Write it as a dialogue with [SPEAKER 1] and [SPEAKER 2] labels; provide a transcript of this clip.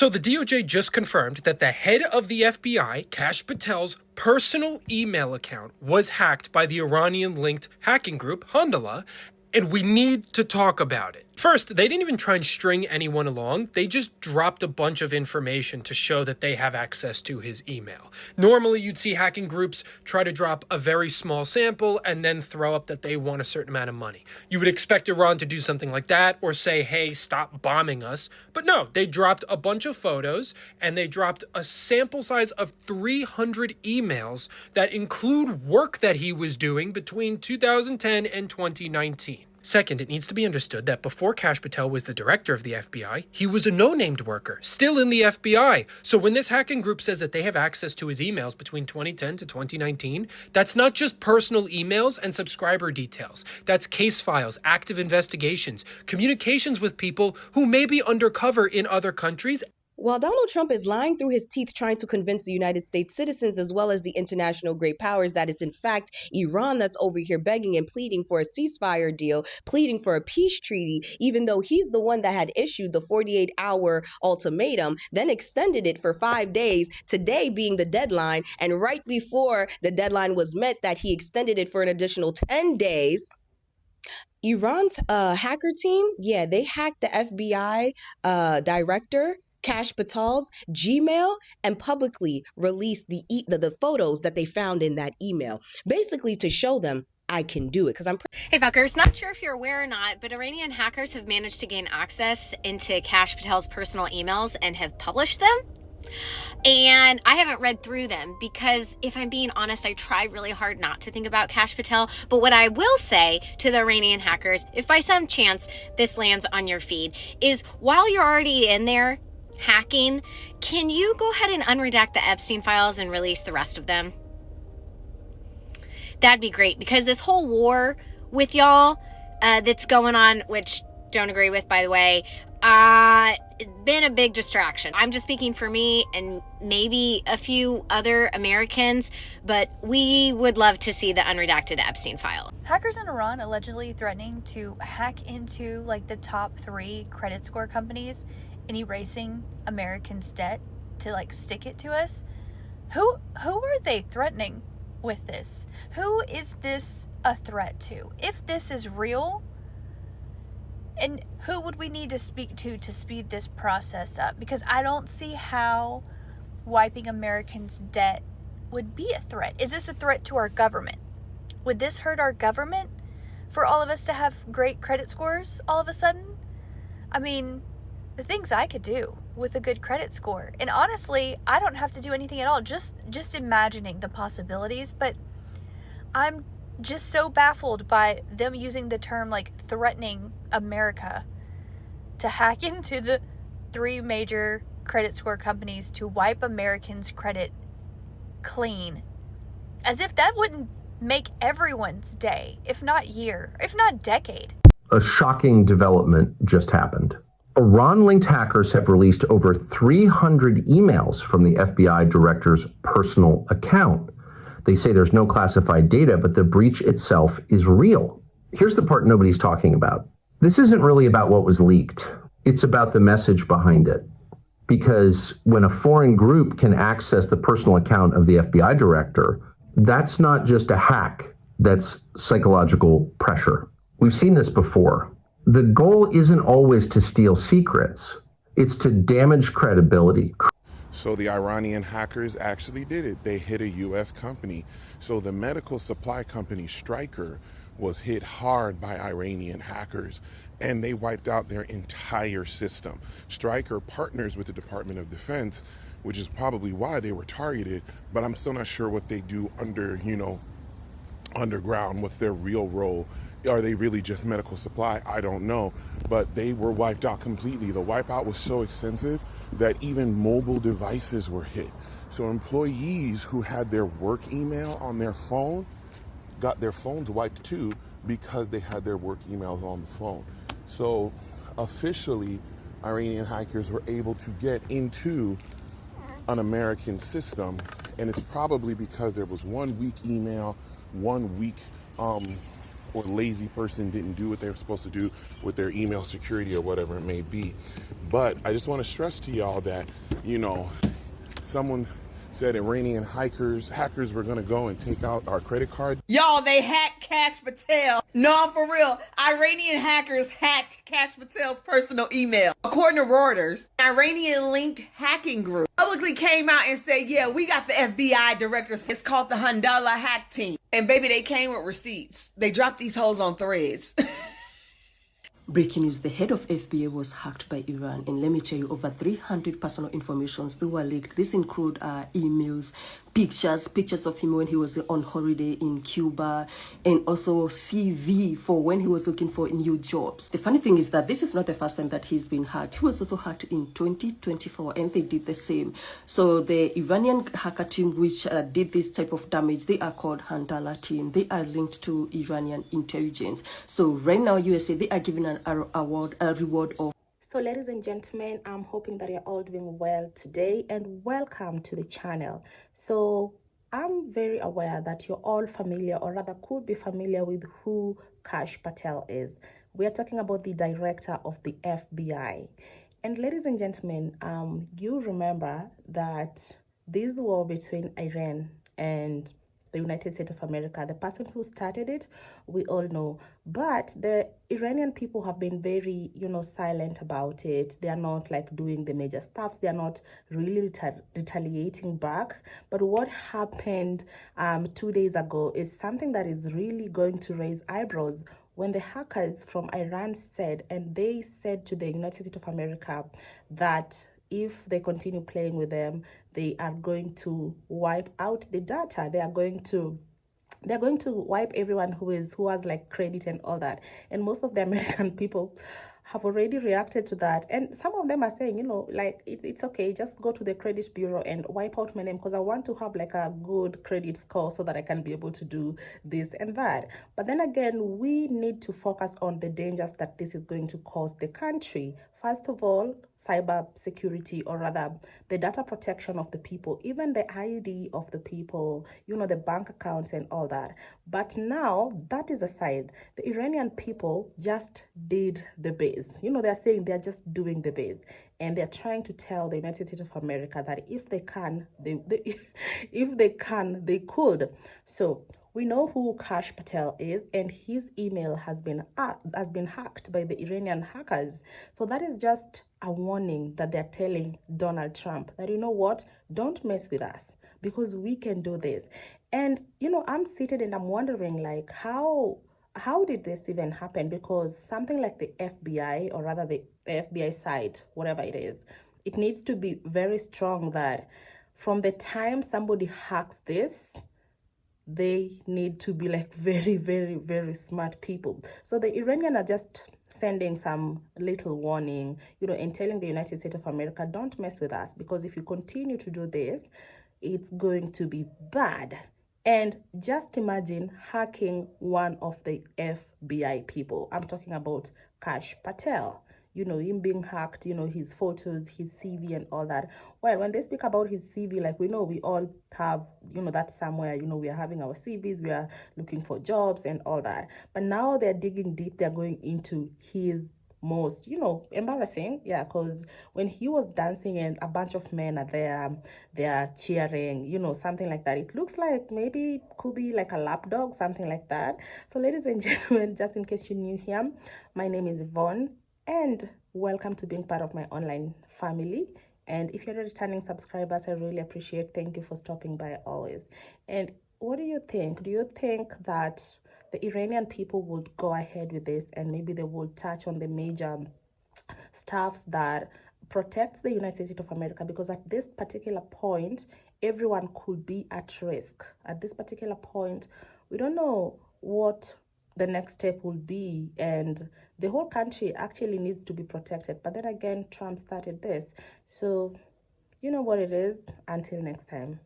[SPEAKER 1] So the DOJ just confirmed that the head of the FBI, Kàsh Patel's personal email account was hacked by the Iranian-linked hacking group Handala, and we need to talk about it. First, they didn't even try and string anyone along. They just dropped a bunch of information to show that they have access to his email. Normally, you'd see hacking groups try to drop a very small sample and then throw up that they want a certain amount of money. You would expect Iran to do something like that or say, hey, stop bombing us. But no, they dropped a bunch of photos and they dropped a sample size of 300 emails that include work that he was doing between 2010 and 2019. Second, it needs to be understood that before Kàsh Patel was the director of the FBI, he was a no-named worker, still in the FBI. So when this hacking group says that they have access to his emails between 2010 to 2019, that's not just personal emails and subscriber details. That's case files, active investigations, communications with people who may be undercover in other countries.
[SPEAKER 2] While Donald Trump is lying through his teeth trying to convince the United States citizens as well as the international great powers that it's in fact Iran that's over here begging and pleading for a ceasefire deal, pleading for a peace treaty, even though he's the one that had issued the 48-hour ultimatum, then extended it for 5 days, today being the deadline, and right before the deadline was met that he extended it for an additional 10 days. Iran's hacker team, yeah, they hacked the FBI director, Kàsh Patel's Gmail, and publicly released the photos that they found in that email, basically to show them I can do it.
[SPEAKER 3] Hey fuckers, not sure if you're aware or not, but Iranian hackers have managed to gain access into Kàsh Patel's personal emails and have published them. And I haven't read through them because, if I'm being honest, I try really hard not to think about Kàsh Patel. But what I will say to the Iranian hackers, if by some chance this lands on your feed, is while you're already in there hacking, can you go ahead and unredact the Epstein files and release the rest of them? That'd be great, because this whole war with y'all that's going on, which don't agree with, by the way, it's been a big distraction. I'm just speaking for me and maybe a few other Americans, but we would love to see the unredacted Epstein file.
[SPEAKER 4] Hackers in Iran allegedly threatening to hack into like the top 3 credit score companies and erasing Americans' debt to like stick it to us. Who are they threatening with this? Who is this a threat to? If this is real, and who would we need to speak to speed this process up? Because I don't see how wiping Americans' debt would be a threat. Is this a threat to our government? Would this hurt our government for all of us to have great credit scores all of a sudden? I mean, the things I could do with a good credit score. And honestly, I don't have to do anything at all. Just imagining the possibilities. But I'm just so baffled by them using the term like threatening America to hack into the 3 major credit score companies to wipe Americans' credit clean. As if that wouldn't make everyone's day, if not year, if not decade.
[SPEAKER 5] A shocking development just happened. Iran-linked hackers have released over 300 emails from the FBI director's personal account. They say there's no classified data, but the breach itself is real. Here's the part nobody's talking about. This isn't really about what was leaked. It's about the message behind it. Because when a foreign group can access the personal account of the FBI director, that's not just a hack, that's psychological pressure. We've seen this before. The goal isn't always to steal secrets. It's to damage credibility.
[SPEAKER 6] So the Iranian hackers actually did it. They hit a U.S. company. So the medical supply company Stryker was hit hard by Iranian hackers, and they wiped out their entire system. Stryker partners with the Department of Defense, which is probably why they were targeted, but I'm still not sure what they do underground. What's their real role? Are they really just medical supply? I don't know, but they were wiped out completely. The wipeout was so extensive that even mobile devices were hit. So employees who had their work email on their phone got their phones wiped too, because they had their work emails on the phone. So officially, Iranian hackers were able to get into an American system, and it's probably because there was one weak email, one weak or lazy person didn't do what they were supposed to do with their email security or whatever it may be. But I just want to stress to y'all that, someone said Iranian hackers were going to go and take out our credit card.
[SPEAKER 7] Y'all, they hacked Kàsh Patel. No, for real. Iranian hackers hacked Kàsh Patel's personal email. According to Reuters, Iranian linked hacking group publicly came out and said, yeah, we got the FBI directors. It's called the Handala hack team. And baby, they came with receipts. They dropped these hoes on threads.
[SPEAKER 8] Breaking news, the head of FBI was hacked by Iran, and let me tell you, over 300 personal informations that were leaked. This include emails, pictures of him when he was on holiday in Cuba, and also CV for when he was looking for new jobs. The funny thing is that this is not the first time that he's been hacked. He was also hacked in 2024, and they did the same. So the Iranian hacker team which did this type of damage, they are called Handala team. They are linked to Iranian intelligence. So right now, USA, they are giving a reward of.
[SPEAKER 9] So ladies and gentlemen, I'm hoping that you're all doing well today, and welcome to the channel. So I'm very aware that you're all familiar, or rather could be familiar, with who Kàsh Patel is. We are talking about the director of the FBI. And ladies and gentlemen, you remember that this war between Iran and the United States of America, the person who started it, we all know. But the Iranian people have been very, silent about it. They are not like doing the major stuffs. They are not really retaliating back. But what happened 2 days ago is something that is really going to raise eyebrows. When the hackers from Iran said to the United States of America that if they continue playing with them, they are going to wipe out the data. They're going to wipe everyone who has like credit and all that. And most of the American people have already reacted to that. And some of them are saying, it's okay, just go to the credit bureau and wipe out my name, because I want to have like a good credit score so that I can be able to do this and that. But then again, we need to focus on the dangers that this is going to cause the country. First of all, cyber security, or rather the data protection of the people, even the ID of the people, the bank accounts and all that. But now that is aside, the Iranian people just did the base. They're saying they're just doing the base. And they're trying to tell the United States of America that if they can, they could. So we know who Kàsh Patel is, and his email has been hacked by the Iranian hackers. So that is just a warning that they're telling Donald Trump that, don't mess with us, because we can do this. And, I'm seated and I'm wondering, like, how did this even happen? Because something like the FBI, or rather the FBI site, whatever it is, it needs to be very strong that from the time somebody hacks this, they need to be like very, very, very smart people. So the Iranians are just sending some little warning, and telling the United States of America, don't mess with us, because if you continue to do this, it's going to be bad. And just imagine hacking one of the FBI people. I'm talking about Kàsh Patel. Him being hacked, his photos, his CV and all that. Well, when they speak about his CV, like we know we all have, that somewhere, we are having our CVs, we are looking for jobs and all that. But now they're digging deep, they're going into his most, embarrassing. Yeah, because when he was dancing and a bunch of men are there, they're cheering, something like that. It looks like maybe could be like a lapdog, something like that. So ladies and gentlemen, just in case you're new here, my name is Yvonne, and welcome to being part of my online family. And if you're a returning subscribers, I really appreciate. Thank you for stopping by always. And what do you think? Do you think that the Iranian people would go ahead with this, and maybe they would touch on the major stuffs that protects the United States of America? Because at this particular point, everyone could be at risk. At this particular point, we don't know what the next step will be, and the whole country actually needs to be protected. But then again, Trump started this. So you know what it is. Until next time.